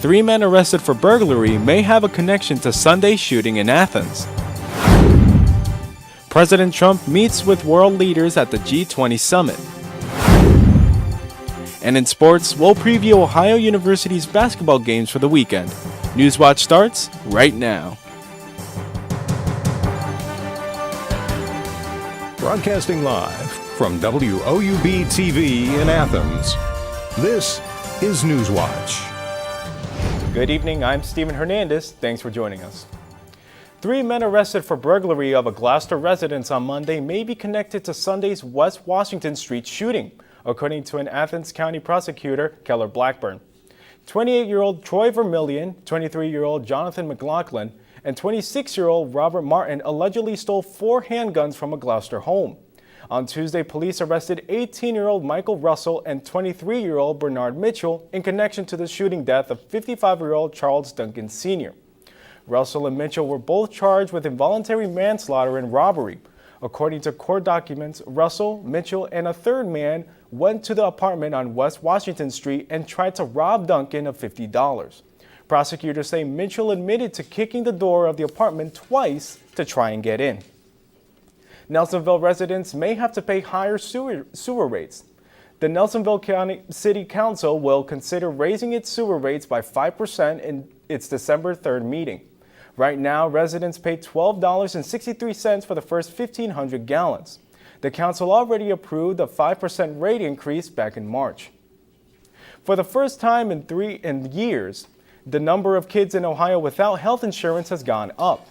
3 men arrested for burglary may have a connection to Sunday's shooting in Athens. President Trump meets with world leaders at the G20 summit. And in sports, we'll preview Ohio University's basketball games for the weekend. Newswatch starts right now. Broadcasting live from WOUB TV in Athens, this is Newswatch. Good evening, I'm Steven Hernandez. Thanks for joining us. 3 men arrested for burglary of a Gloucester residence on Monday may be connected to Sunday's West Washington Street shooting, according to an Athens County prosecutor, Keller Blackburn. 28-year-old Troy Vermillion, 23-year-old Jonathan McLaughlin, and 26-year-old Robert Martin allegedly stole 4 handguns from a Gloucester home. On Tuesday, police arrested 18-year-old Michael Russell and 23-year-old Bernard Mitchell in connection to the shooting death of 55-year-old Charles Duncan Sr. Russell and Mitchell were both charged with involuntary manslaughter and robbery. According to court documents, Russell, Mitchell, and a third man went to the apartment on West Washington Street and tried to rob Duncan of $50. Prosecutors say Mitchell admitted to kicking the door of the apartment twice to try and get in. Nelsonville residents may have to pay higher sewer rates. The Nelsonville County City Council will consider raising its sewer rates by 5% in its December 3rd meeting. Right now, residents pay $12.63 for the first 1,500 gallons. The council already approved a 5% rate increase back in March. For the first time in years, the number of kids in Ohio without health insurance has gone up.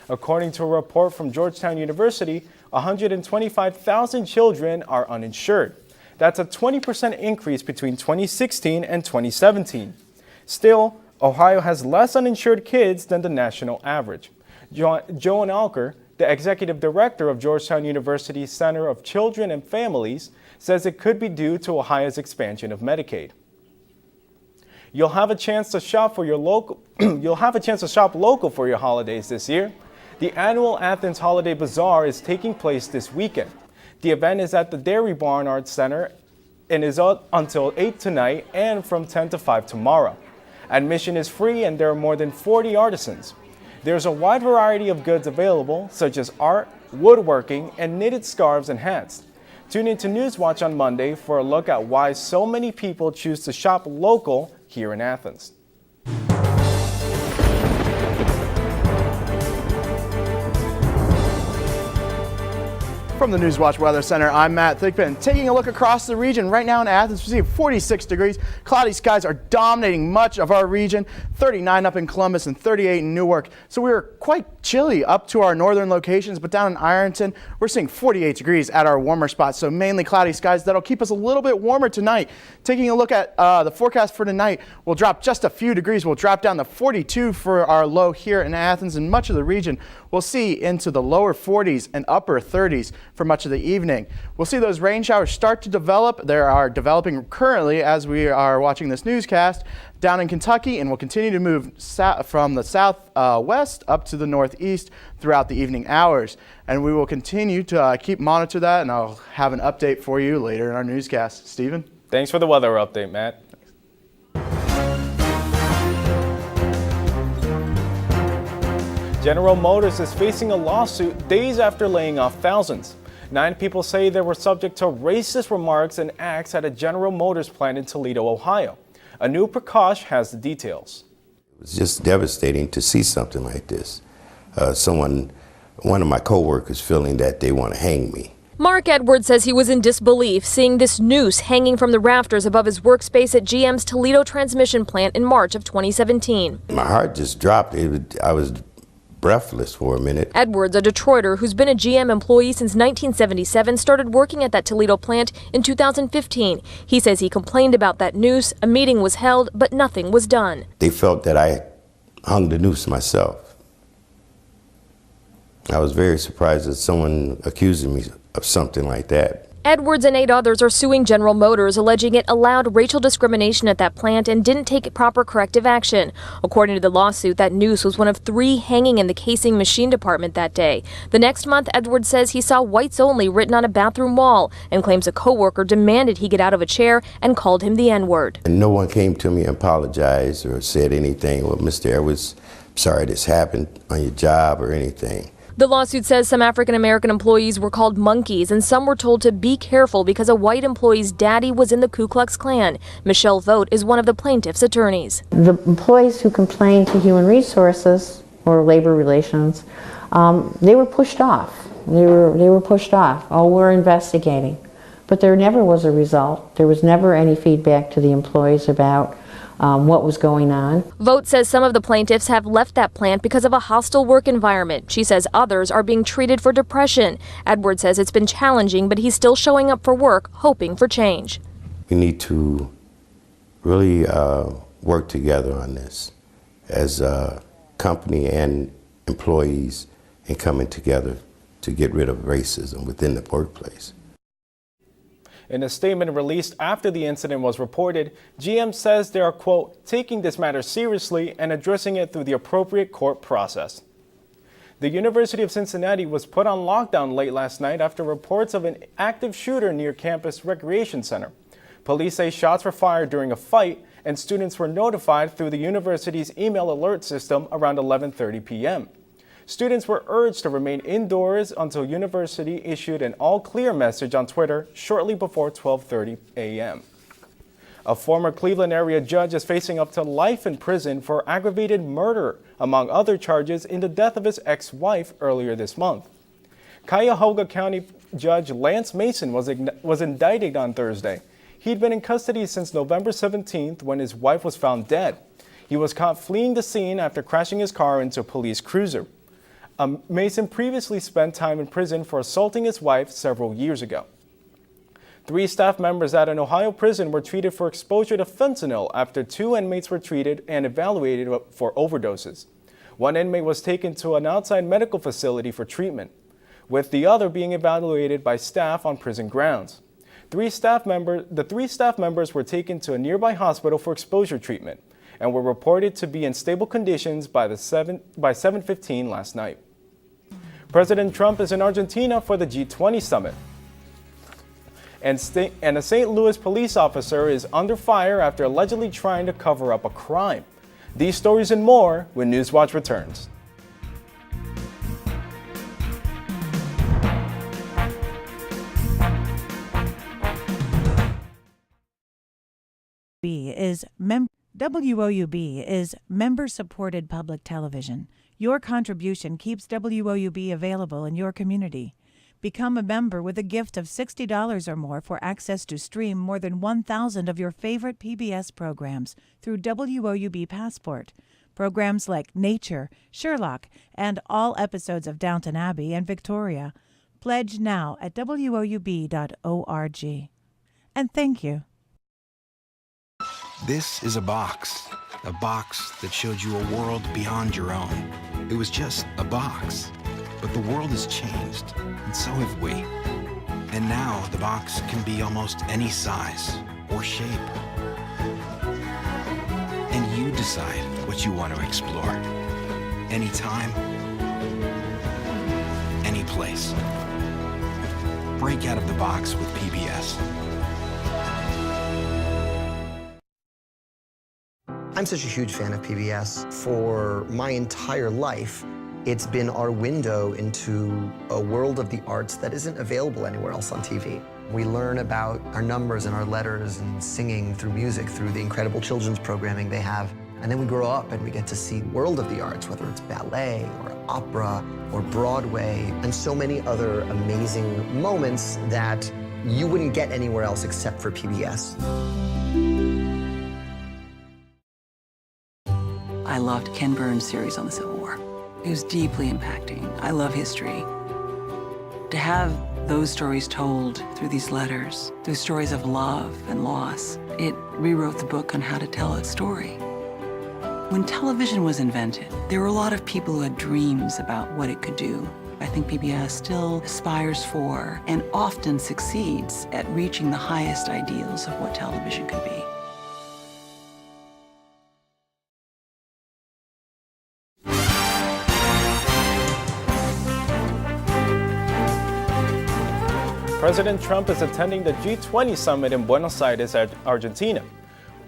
According to a report from Georgetown University, 125,000 children are uninsured. That's a 20% increase between 2016 and 2017. Still, Ohio has less uninsured kids than the national average. Joan Alker, the executive director of Georgetown University's Center of Children and Families, says it could be due to Ohio's expansion of Medicaid. You'll have a chance to shop local for your holidays this year. The annual Athens Holiday Bazaar is taking place this weekend. The event is at the Dairy Barn Arts Center and is up until 8 tonight and from 10 to 5 tomorrow. Admission is free and there are more than 40 artisans. There's a wide variety of goods available, such as art, woodworking, and knitted scarves and hats. Tune in to Newswatch on Monday for a look at why so many people choose to shop local here in Athens. From the Newswatch Weather Center, I'm Matt Thigpen. Taking a look across the region right now in Athens, we see 46 degrees. Cloudy skies are dominating much of our region, 39 up in Columbus and 38 in Newark. So we are quite chilly up to our northern locations, but down in Ironton, we're seeing 48 degrees at our warmer spots. So mainly cloudy skies. That'll keep us a little bit warmer tonight. Taking a look at the forecast for tonight, we'll drop just a few degrees. We'll drop down to 42 for our low here in Athens, and much of the region we'll see into the lower 40s and upper 30s for much of the evening. We'll see those rain showers start to develop. They are developing currently as we are watching this newscast down in Kentucky, and will continue to move from the southwest up to the northeast throughout the evening hours. And we will continue to monitor that, and I'll have an update for you later in our newscast. Stephen? Thanks for the weather update, Matt. General Motors is facing a lawsuit days after laying off thousands. 9 people say they were subject to racist remarks and acts at a General Motors plant in Toledo, Ohio. Anu Prakash has the details. It was just devastating to see something like this. One of my co-workers feeling that they want to hang me. Mark Edwards says he was in disbelief seeing this noose hanging from the rafters above his workspace at GM's Toledo transmission plant in March of 2017. My heart just dropped. I was breathless for a minute. Edwards, a Detroiter who's been a GM employee since 1977, started working at that Toledo plant in 2015. He says he complained about that noose. A meeting was held, but nothing was done. They felt that I hung the noose myself. I was very surprised that someone accusing me of something like that. Edwards and 8 others are suing General Motors, alleging it allowed racial discrimination at that plant and didn't take proper corrective action. According to the lawsuit, that noose was one of 3 hanging in the casing machine department that day. The next month, Edwards says he saw "whites only" written on a bathroom wall and claims a coworker demanded he get out of a chair and called him the N-word. And no one came to me and apologized or said anything. Well, Mr. Edwards, sorry this happened on your job or anything. The lawsuit says some African-American employees were called monkeys and some were told to be careful because a white employee's daddy was in the Ku Klux Klan. Michelle Vogt is one of the plaintiff's attorneys. The employees who complained to Human Resources or Labor Relations, they were pushed off. They were pushed off. Oh, we're investigating. But there never was a result. There was never any feedback to the employees about what was going on. Vogt says some of the plaintiffs have left that plant because of a hostile work environment. She says others are being treated for depression. Edwards says it's been challenging, but he's still showing up for work, hoping for change. We need to really work together on this as a company and employees and coming together to get rid of racism within the workplace. In a statement released after the incident was reported, GM says they are, quote, taking this matter seriously and addressing it through the appropriate court process. The University of Cincinnati was put on lockdown late last night after reports of an active shooter near campus recreation center. Police say shots were fired during a fight and students were notified through the university's email alert system around 11:30 p.m. Students were urged to remain indoors until university issued an all-clear message on Twitter shortly before 12:30 a.m. A former Cleveland area judge is facing up to life in prison for aggravated murder, among other charges, in the death of his ex-wife earlier this month. Cuyahoga County Judge Lance Mason was indicted on Thursday. He'd been in custody since November 17th when his wife was found dead. He was caught fleeing the scene after crashing his car into a police cruiser. Mason previously spent time in prison for assaulting his wife several years ago. 3 staff members at an Ohio prison were treated for exposure to fentanyl after 2 inmates were treated and evaluated for overdoses. 1 inmate was taken to an outside medical facility for treatment, with the other being evaluated by staff on prison grounds. The 3 staff members were taken to a nearby hospital for exposure treatment and were reported to be in stable conditions by 7:15 last night. President Trump is in Argentina for the G20 summit. And a St. Louis police officer is under fire after allegedly trying to cover up a crime. These stories and more when Newswatch returns. WOUB is member-supported public television. Your contribution keeps WOUB available in your community. Become a member with a gift of $60 or more for access to stream more than 1,000 of your favorite PBS programs through WOUB Passport. Programs like Nature, Sherlock, and all episodes of Downton Abbey and Victoria. Pledge now at woub.org. And thank you. This is a box that showed you a world beyond your own. It was just a box, but the world has changed, and so have we. And now the box can be almost any size or shape. And you decide what you want to explore. Anytime, any place. Break out of the box with PBS. I'm such a huge fan of PBS. For my entire life, it's been our window into a world of the arts that isn't available anywhere else on TV. We learn about our numbers and our letters and singing through music, through the incredible children's programming they have. And then we grow up and we get to see the world of the arts, whether it's ballet or opera or Broadway, and so many other amazing moments that you wouldn't get anywhere else except for PBS. I loved Ken Burns' series on the Civil War. It was deeply impacting. I love history. To have those stories told through these letters, through stories of love and loss, it rewrote the book on how to tell a story. When television was invented, there were a lot of people who had dreams about what it could do. I think PBS still aspires for and often succeeds at reaching the highest ideals of what television can be. President Trump is attending the G20 summit in Buenos Aires, Argentina,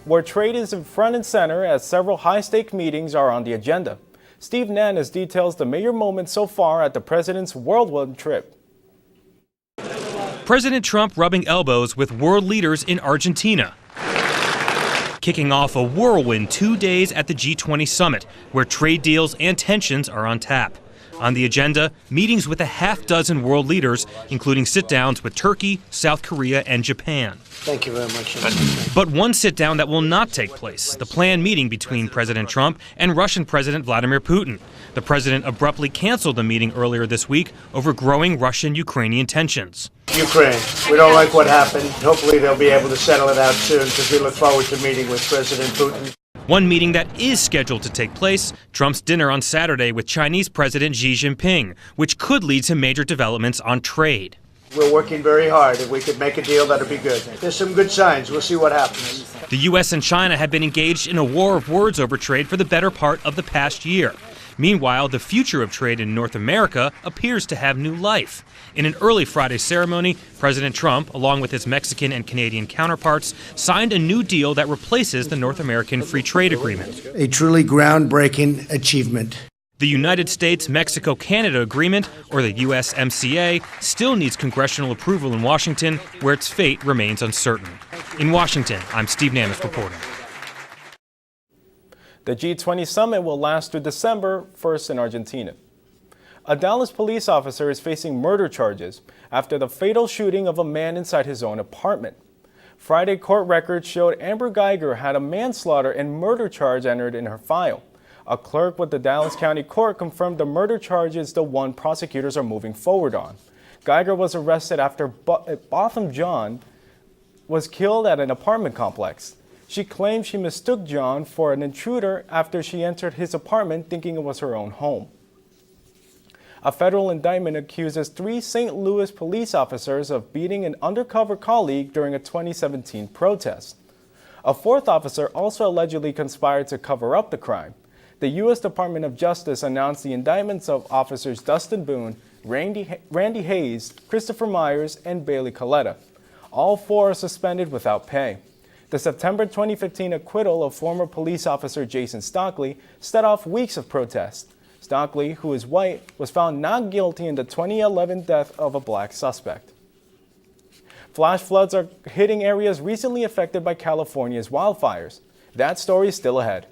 where trade is in front and center as several high-stake meetings are on the agenda. Steve Nannis details the major moments so far at the president's whirlwind trip. President Trump rubbing elbows with world leaders in Argentina, kicking off a whirlwind 2 days at the G20 summit, where trade deals and tensions are on tap. On the agenda, meetings with a half-dozen world leaders, including sit-downs with Turkey, South Korea, and Japan. Thank you very much. But one sit-down that will not take place, the planned meeting between President Trump and Russian President Vladimir Putin. The president abruptly canceled the meeting earlier this week over growing Russian-Ukrainian tensions. Ukraine, we don't like what happened. Hopefully they'll be able to settle it out soon because we look forward to meeting with President Putin. One meeting that is scheduled to take place, Trump's dinner on Saturday with Chinese President Xi Jinping, which could lead to major developments on trade. We're working very hard. If we could make a deal, that'd be good. There's some good signs. We'll see what happens. The U.S. and China have been engaged in a war of words over trade for the better part of the past year. Meanwhile, the future of trade in North America appears to have new life. In an early Friday ceremony, President Trump, along with his Mexican and Canadian counterparts, signed a new deal that replaces the North American Free Trade Agreement. A truly groundbreaking achievement. The United States-Mexico-Canada Agreement, or the USMCA, still needs congressional approval in Washington, where its fate remains uncertain. In Washington, I'm Steve Nannis reporting. The G20 summit will last through December 1st in Argentina. A Dallas police officer is facing murder charges after the fatal shooting of a man inside his own apartment. Friday court records showed Amber Geiger had a manslaughter and murder charge entered in her file. A clerk with the Dallas County Court confirmed the murder charge is the one prosecutors are moving forward on. Geiger was arrested after Botham John was killed at an apartment complex. She claimed she mistook John for an intruder after she entered his apartment thinking it was her own home. A federal indictment accuses 3 St. Louis police officers of beating an undercover colleague during a 2017 protest. A 4th officer also allegedly conspired to cover up the crime. The U.S. Department of Justice announced the indictments of officers Dustin Boone, Randy Hayes, Christopher Myers, and Bailey Coletta. All 4 are suspended without pay. The September 2015 acquittal of former police officer Jason Stockley set off weeks of protest. Stockley, who is white, was found not guilty in the 2011 death of a black suspect. Flash floods are hitting areas recently affected by California's wildfires. That story is still ahead.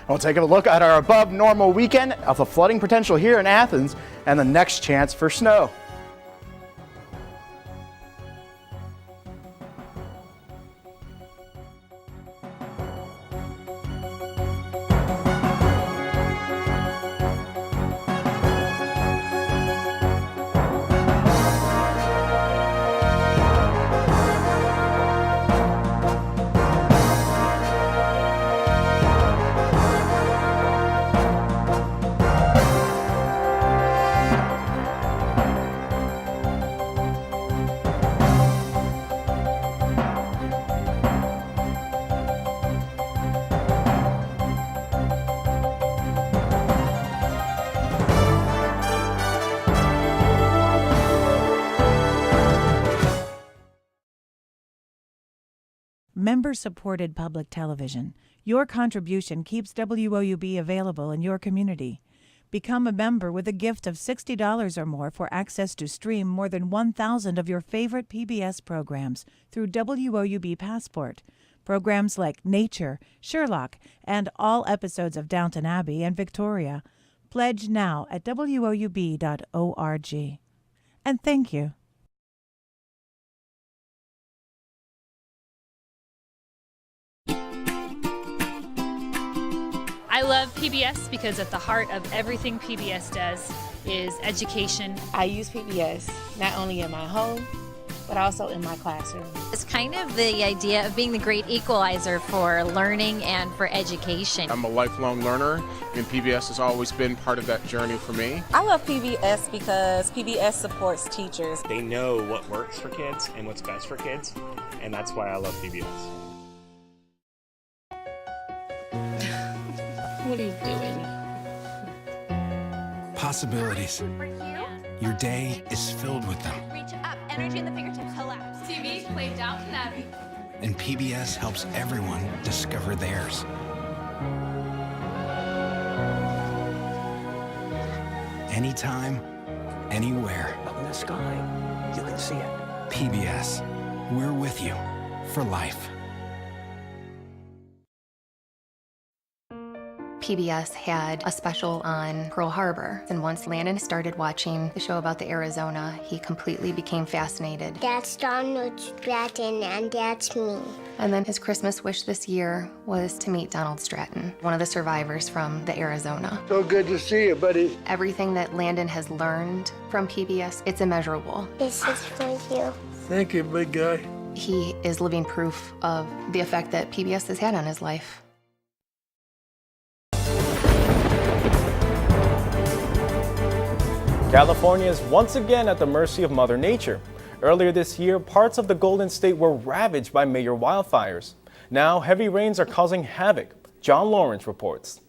We'll take a look at our above normal weekend of the flooding potential here in Athens and the next chance for snow. Member-supported public television. Your contribution keeps WOUB available in your community. Become a member with a gift of $60 or more for access to stream more than 1,000 of your favorite PBS programs through WOUB Passport. Programs like Nature, Sherlock, and all episodes of Downton Abbey and Victoria. Pledge now at woub.org. And thank you. I love PBS because at the heart of everything PBS does is education. I use PBS not only in my home, but also in my classroom. It's kind of the idea of being the great equalizer for learning and for education. I'm a lifelong learner, and PBS has always been part of that journey for me. I love PBS because PBS supports teachers. They know what works for kids and what's best for kids, and that's why I love PBS. What are you doing? Possibilities. Your day is filled with them. Reach up, energy in the fingertips, collapse. TV, play Downton Abbey. And PBS helps everyone discover theirs. Anytime, anywhere. Up in the sky, you can see it. PBS, we're with you for life. PBS had a special on Pearl Harbor, and once Landon started watching the show about the Arizona, he completely became fascinated. That's Donald Stratton, and that's me. And then his Christmas wish this year was to meet Donald Stratton, one of the survivors from the Arizona. So good to see you, buddy. Everything that Landon has learned from PBS, it's immeasurable. This is for you. Thank you, big guy. He is living proof of the effect that PBS has had on his life. California is once again at the mercy of Mother Nature. Earlier this year, parts of the Golden State were ravaged by major wildfires. Now, heavy rains are causing havoc. John Lawrence reports.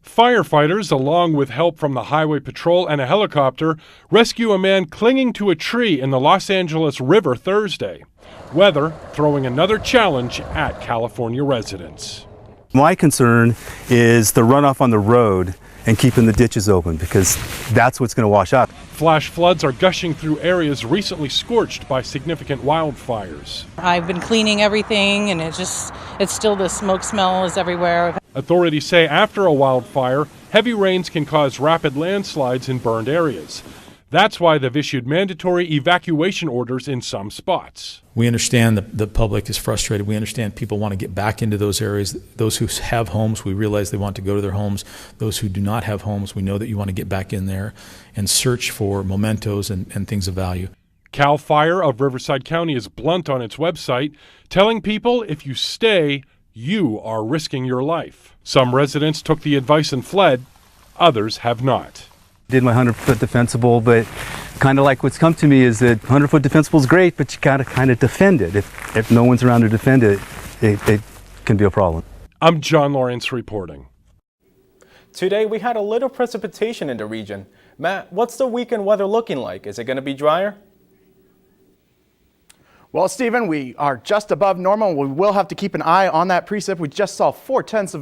Firefighters, along with help from the Highway Patrol and a helicopter, rescue a man clinging to a tree in the Los Angeles River Thursday. Weather throwing another challenge at California residents. My concern is the runoff on the road and keeping the ditches open, because that's what's going to wash out. Flash floods are gushing through areas recently scorched by significant wildfires. I've been cleaning everything, and it's still the smoke smell is everywhere. Authorities say after a wildfire, heavy rains can cause rapid landslides in burned areas. That's why they've issued mandatory evacuation orders in some spots. We understand the public is frustrated. We understand people want to get back into those areas. Those who have homes, we realize they want to go to their homes. Those who do not have homes, we know that you want to get back in there and search for mementos and things of value. CAL FIRE of Riverside County is blunt on its website, telling people if you stay, you are risking your life. Some residents took the advice and fled. Others have not. Did my 100-foot defensible, but kind of like what's come to me is that 100-foot defensible is great, but you got to kind of defend it. If no one's around to defend it, it can be a problem. I'm John Lawrence reporting. Today we had a little precipitation in the region. Matt, what's the weekend weather looking like? Is it going to be drier? Well, Stephen, we are just above normal. We will have to keep an eye on that precip. We just saw hundredths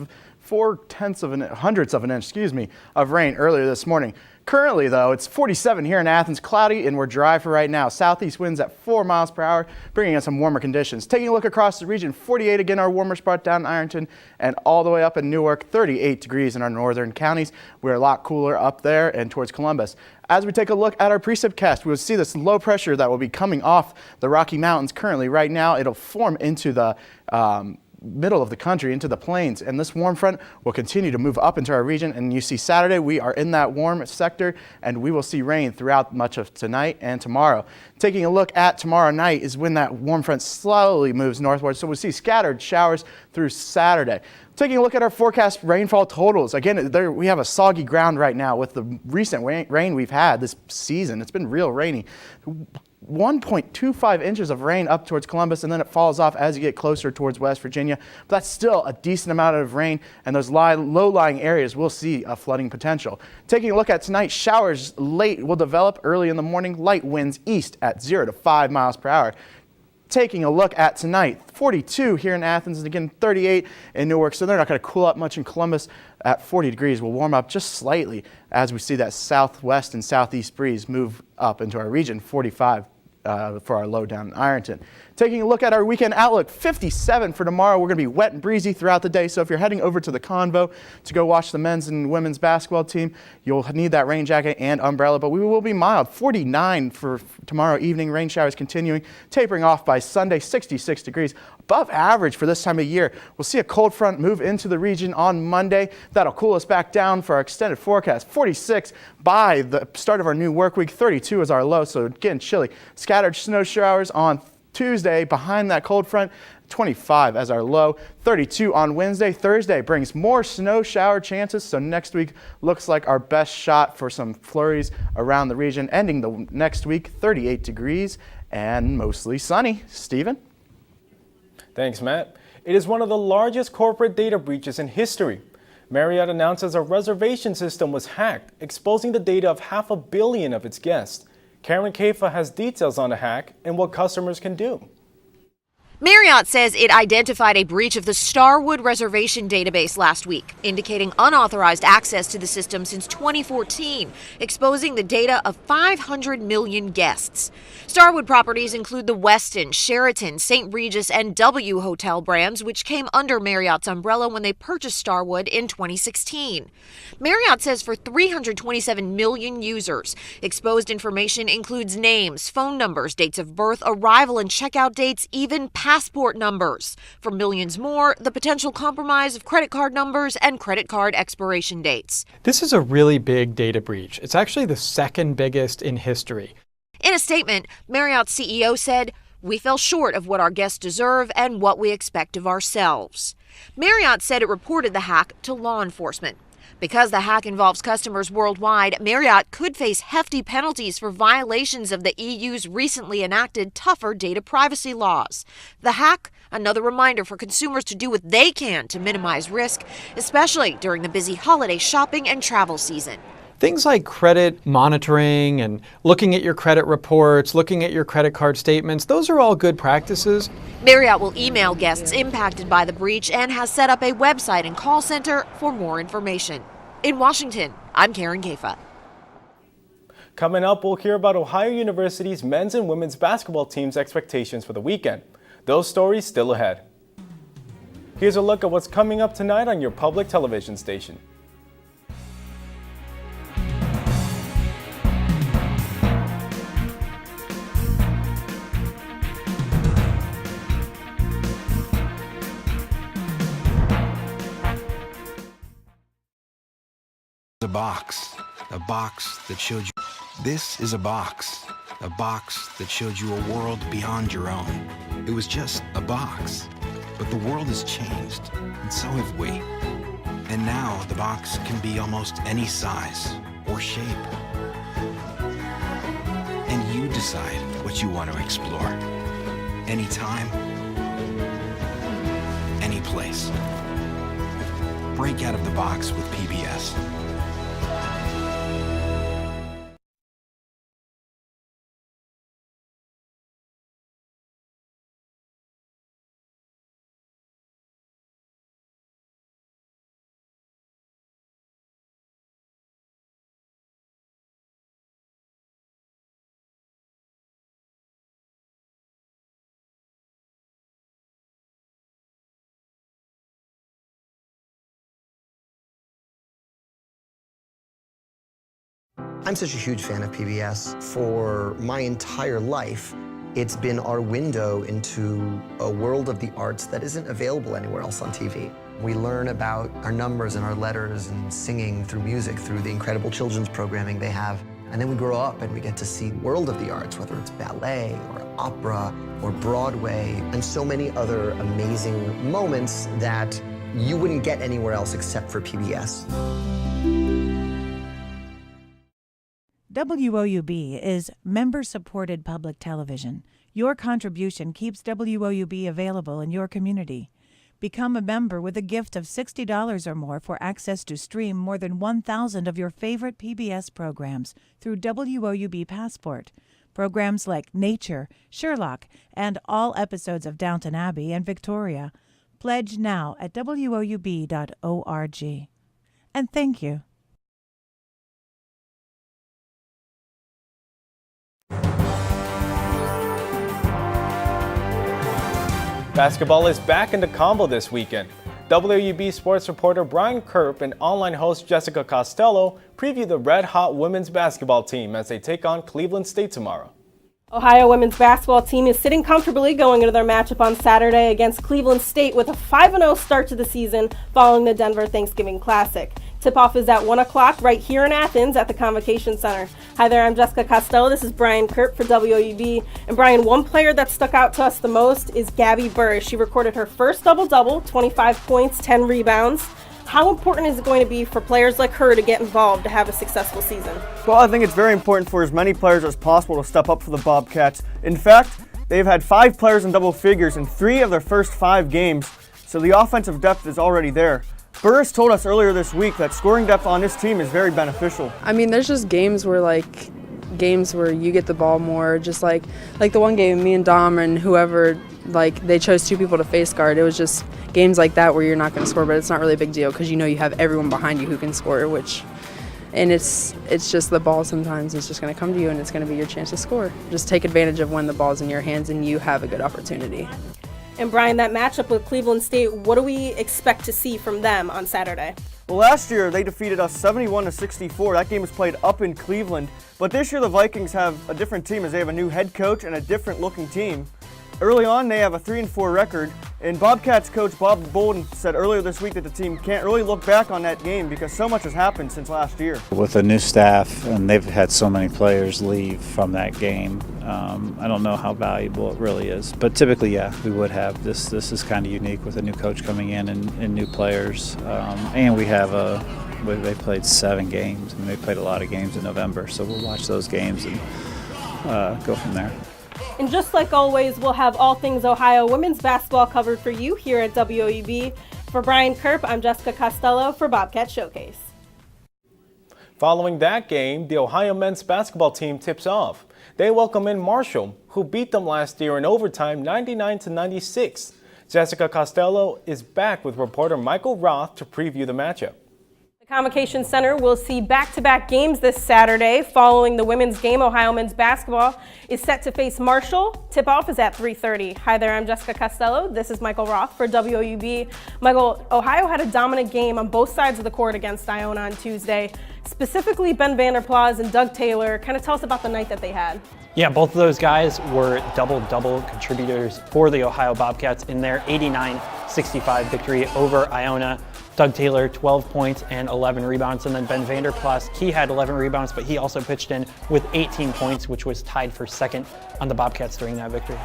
of an inch, of rain earlier this morning. Currently, though, it's 47 here in Athens, cloudy, and we're dry for right now. Southeast winds at 4 miles per hour, bringing us some warmer conditions. Taking a look across the region, 48 again, our warmer spot down in Ironton, and all the way up in Newark, 38 degrees in our northern counties. We're a lot cooler up there and towards Columbus. As we take a look at our precipcast, we'll see this low pressure that will be coming off the Rocky Mountains currently. Right now, it'll form into the middle of the country, into the plains, and this warm front will continue to move up into our region. And you see Saturday, we are in that warm sector, and we will see rain throughout much of tonight and tomorrow. Taking a look at tomorrow night is when that warm front slowly moves northward, so we'll see scattered showers through Saturday. Taking a look at our forecast rainfall totals. Again, we have a soggy ground right now with the recent rain we've had this season. It's been real rainy. 1.25 inches of rain up towards Columbus, and then it falls off as you get closer towards West Virginia. But that's still a decent amount of rain, and those low-lying areas will see a flooding potential. Taking a look at tonight, showers late will develop early in the morning, light winds east at 0 to 5 miles per hour. Taking a look at tonight, 42 here in Athens, and again 38 in Newark, so they're not going to cool up much in Columbus at 40 degrees. We'll warm up just slightly as we see that southwest and southeast breeze move up into our region, 45 for our low down in Ironton. Taking a look at our weekend outlook, 57 for tomorrow. We're going to be wet and breezy throughout the day, so if you're heading over to the Convo to go watch the men's and women's basketball team, you'll need that rain jacket and umbrella, but we will be mild. 49 for tomorrow evening, rain showers continuing, tapering off by Sunday, 66 degrees. Above average for this time of year. We'll see a cold front move into the region on Monday. That'll cool us back down for our extended forecast. 46 by the start of our new work week, 32 is our low, so again, chilly. scattered snow showers on Tuesday behind that cold front. 25 as our low, 32 on Wednesday. Thursday brings more snow shower chances, so next week looks like our best shot for some flurries around the region. Ending the next week, 38 degrees and mostly sunny. Stephen? Thanks, Matt. It is one of the largest corporate data breaches in history. Marriott announces a reservation system was hacked, exposing the data of 500 million of its guests. Karen Kaifa has details on the hack and what customers can do. Marriott says it identified a breach of the Starwood reservation database last week, indicating unauthorized access to the system since 2014, exposing the data of 500 million guests. Starwood properties include the Westin, Sheraton, St. Regis, and W Hotel brands, which came under Marriott's umbrella when they purchased Starwood in 2016. Marriott says for 327 million users, exposed information includes names, phone numbers, dates of birth, arrival and checkout dates, even passport numbers. For millions more, the potential compromise of credit card numbers and credit card expiration dates. This is a really big data breach. It's actually the second biggest in history. In a statement, Marriott's CEO said, "We fell short of what our guests deserve and what we expect of ourselves." Marriott said it reported the hack to law enforcement. Because the hack involves customers worldwide, Marriott could face hefty penalties for violations of the EU's recently enacted tougher data privacy laws. The hack, another reminder for consumers to do what they can to minimize risk, especially during the busy holiday shopping and travel season. Things like credit monitoring and looking at your credit reports, looking at your credit card statements, those are all good practices. Marriott will email guests impacted by the breach and has set up a website and call center for more information. In Washington, I'm Karen Kaifa. Coming up, we'll hear about Ohio University's men's and women's basketball team's expectations for the weekend. Those stories still ahead. Here's a look at what's coming up tonight on your public television station. A box that showed you. This is a box that showed you a world beyond your own. It was just a box, but the world has changed, and so have we. And now the box can be almost any size or shape. And you decide what you want to explore. Anytime, any place. Break out of the box with PBS. I'm such a huge fan of PBS. For my entire life, it's been our window into a world of the arts that isn't available anywhere else on TV. We learn about our numbers and our letters and singing through music, through the incredible children's programming they have. And then we grow up and we get to see the world of the arts, whether it's ballet or opera or Broadway, and so many other amazing moments that you wouldn't get anywhere else except for PBS. WOUB is member-supported public television. Your contribution keeps WOUB available in your community. Become a member with a gift of $60 or more for access to stream more than 1,000 of your favorite PBS programs through WOUB Passport. Programs like Nature, Sherlock, and all episodes of Downton Abbey and Victoria. Pledge now at WOUB.org. And thank you. Basketball is back in the combo this weekend. WOUB sports reporter Brian Kerp and online host Jessica Costello preview the red-hot women's basketball team as they take on Cleveland State tomorrow. Ohio women's basketball team is sitting comfortably going into their matchup on Saturday against Cleveland State with a 5-0 start to the season following the Denver Thanksgiving Classic. Tip-off is at 1 o'clock right here in Athens at the Convocation Center. Hi there, I'm Jessica Costello. This is Brian Kurt for WOUB. And Brian, one player that stuck out to us the most is Gabby Burr. She recorded her first double-double, 25 points, 10 rebounds. How important is it going to be for players like her to get involved to have a successful season? Well, I think it's very important for as many players as possible to step up for the Bobcats. In fact, they've had 5 players in double figures in 3 of their first 5 games, so the offensive depth is already there. Burris told us earlier this week that scoring depth on this team is very beneficial. I mean, there's just games where you get the ball more, just like the one game, me and Dom and whoever, they chose 2 people to face guard. It was just games like that where you're not going to score, but it's not really a big deal because you know you have everyone behind you who can score, and it's just the ball sometimes is just going to come to you and it's going to be your chance to score. Just take advantage of when the ball's in your hands and you have a good opportunity. And Brian, that matchup with Cleveland State, what do we expect to see from them on Saturday? Well, last year they defeated us 71-64. That game was played up in Cleveland. But this year the Vikings have a different team as they have a new head coach and a different looking team. Early on, they have a 3-4 record, and Bobcats coach Bob Bolden said earlier this week that the team can't really look back on that game because so much has happened since last year. With a new staff, and they've had so many players leave from that game, I don't know how valuable it really is. But typically, yeah, we would have. This is kind of unique with a new coach coming in and new players. And we have they played 7 games, and they played a lot of games in November, so we'll watch those games and go from there. And just like always, we'll have all things Ohio women's basketball covered for you here at WOUB. For Brian Kerp, I'm Jessica Costello for Bobcat Showcase. Following that game, the Ohio men's basketball team tips off. They welcome in Marshall, who beat them last year in overtime 99-96. Jessica Costello is back with reporter Michael Roth to preview the matchup. The Convocation Center will see back-to-back games this Saturday. Following the women's game, Ohio men's basketball is set to face Marshall. Tip-off is at 3:30. Hi there, I'm Jessica Costello. This is Michael Roth for WOUB. Michael, Ohio had a dominant game on both sides of the court against Iona on Tuesday. Specifically, Ben Vanderplas and Doug Taylor. Kind of tell us about the night that they had. Yeah, both of those guys were double-double contributors for the Ohio Bobcats in their 89-65 victory over Iona. Doug Taylor, 12 points and 11 rebounds, and then Ben Vanderplas, he had 11 rebounds, but he also pitched in with 18 points, which was tied for second on the Bobcats during that victory.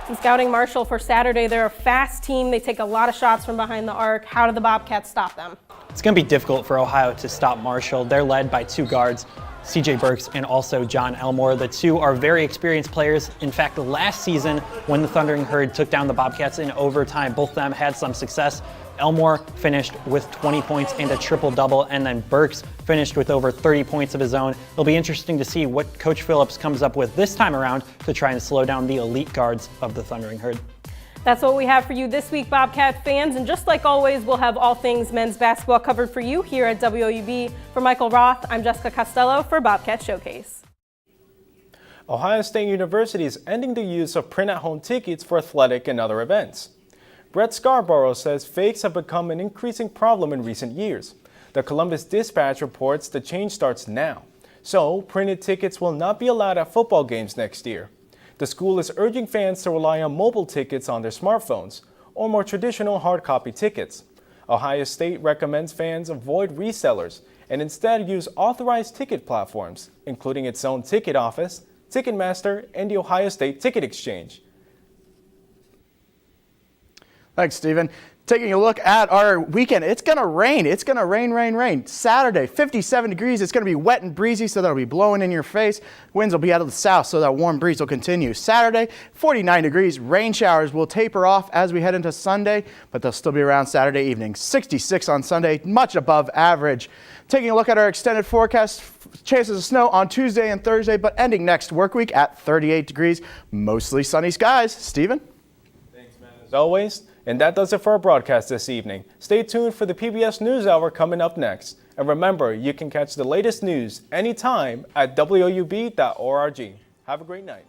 And scouting Marshall for Saturday, they're a fast team. They take a lot of shots from behind the arc. How do the Bobcats stop them? It's going to be difficult for Ohio to stop Marshall. They're led by 2 guards, CJ Burks and also John Elmore. The 2 are very experienced players. In fact, last season when the Thundering Herd took down the Bobcats in overtime, both of them had some success. Elmore finished with 20 points and a triple-double, and then Burks finished with over 30 points of his own. It'll be interesting to see what Coach Phillips comes up with this time around to try and slow down the elite guards of the Thundering Herd. That's what we have for you this week, Bobcat fans. And just like always, we'll have all things men's basketball covered for you here at WOUB. For Michael Roth, I'm Jessica Costello for Bobcat Showcase. Ohio State University is ending the use of print-at-home tickets for athletic and other events. Brett Scarborough says fakes have become an increasing problem in recent years. The Columbus Dispatch reports the change starts now. So, printed tickets will not be allowed at football games next year. The school is urging fans to rely on mobile tickets on their smartphones or more traditional hard copy tickets. Ohio State recommends fans avoid resellers and instead use authorized ticket platforms, including its own ticket office, Ticketmaster, and the Ohio State Ticket Exchange. Thanks, Stephen. Taking a look at our weekend, it's going to rain. It's going to rain. Saturday, 57 degrees. It's going to be wet and breezy, so that'll be blowing in your face. Winds will be out of the south, so that warm breeze will continue. Saturday, 49 degrees. Rain showers will taper off as we head into Sunday, but they'll still be around Saturday evening. 66 on Sunday, much above average. Taking a look at our extended forecast, chances of snow on Tuesday and Thursday, but ending next work week at 38 degrees. Mostly sunny skies. Stephen? Thanks, man, as always. And that does it for our broadcast this evening. Stay tuned for the PBS NewsHour coming up next. And remember, you can catch the latest news anytime at WOUB.org. Have a great night.